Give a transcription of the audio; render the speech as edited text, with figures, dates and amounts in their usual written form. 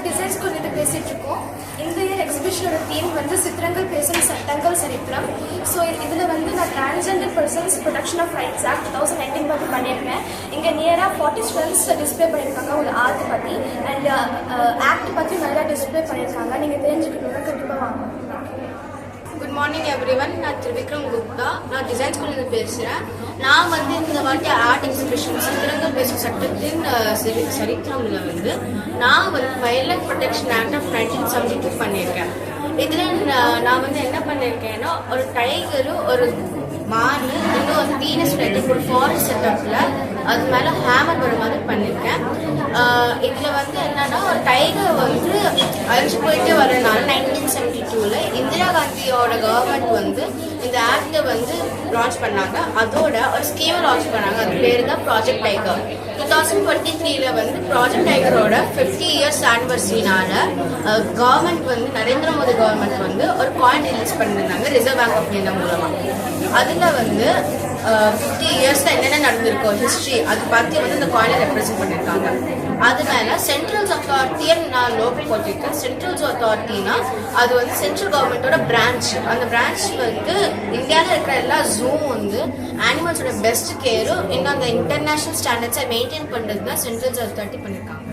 Design school இது பேசிகிட்டு இருக்கோம். இந்த இயர் எக்ஸிபிஷனோட தீம் வந்து சித்திரங்கள் பேசும் சட்டங்கள் சரித்திரம். ஸோ இதில் வந்து நான் transgender persons protection of rights act 2019 பற்றி பண்ணியிருக்கேன். இங்கே நியராக 40 ஸ்டூடெண்ட்ஸ் டிஸ்பிளே பண்ணியிருக்காங்க ஒரு ஆர்ட் பற்றி அண்ட் ஆக்ட் பற்றி நிறையா டிஸ்பிளே பண்ணியிருக்காங்க. நீங்கள் தெரிஞ்சுக்கணுன்னா கண்டிப்பாக வாங்க. Good morning everyone. நான் திரிவிக்ரம் குப்தா. நான் டிசைன் ஸ்கூல்லேருந்து பேசுகிறேன். நான் வந்து இந்த வாட்டி ஆர்ட் எக்ஸிபிஷன் சித்திரங்கள் பேசும் சட்டத்தின் சரித்திரம்ல வந்து நான் வந்து வைல்ட் ப்ரொடெக்ஷன் ஆக்ட் ஆஃப் 1972 பண்ணியிருக்கேன். இதில் நான் வந்து என்ன பண்ணியிருக்கேன்னா ஒரு டைகரும் ஒரு மானு இன்னும் ஒரு வீனஸ் ஒரு ஃபாரஸ்ட் செட்டப்பில் அது மேலே ஹேமர் வர மாதிரி பண்ணியிருக்கேன். இதில் வந்து என்னன்னா ஒரு டைகர் வந்து அழிச்சு போயிட்டு வரனால 1972 இந்திரா காந்தியோட கவர்மெண்ட் வந்து இந்த ஆக்டை வந்து லான்ச் பண்ணாங்க. அதோட ஒரு ஸ்கீமை லான்ச் பண்ணாங்க. அது பேர் தான் ப்ராஜெக்ட் டைகர். 2023 வந்து ப்ராஜெக்ட் டைகரோட 50 இயர்ஸ் ஆனிவர்சரினால கவர்மெண்ட் வந்து நரேந்திர மோடி கவர்மெண்ட் வந்து ஒரு காயின் ரிலீஸ் பண்ணியிருந்தாங்க ரிசர்வ் பேங்க் ஆஃப் இந்தியா மூலமாக. அதில் வந்து 50 இயர்ஸில் என்னென்ன நடந்திருக்கோ ஹிஸ்ட்ரி அது பற்றி வந்து இந்த காயினை ரெப்ரசென்ட் பண்ணியிருக்காங்க. அது மேலே சென்ட்ரல் அத்தாரிட்டின்னு நான் லோக்கல் போட்டிருக்கேன். சென்ட்ரல் அத்தாரிட்டினா அது வந்து சென்ட்ரல் கவர்மெண்ட்டோட பிரான்ச். அந்த பிரான்ச் வந்து இந்தியாவில் இருக்கிற எல்லா ஜூம் வந்து அனிமல்ஸோட பெஸ்ட் கேரும் இன்னும் அந்த இன்டர்நேஷனல் ஸ்டாண்டர்ட்ஸை மெயின்டைன் பண்ணுறது தான் சென்ட்ரல் அத்தாரிட்டி பண்ணியிருக்காங்க.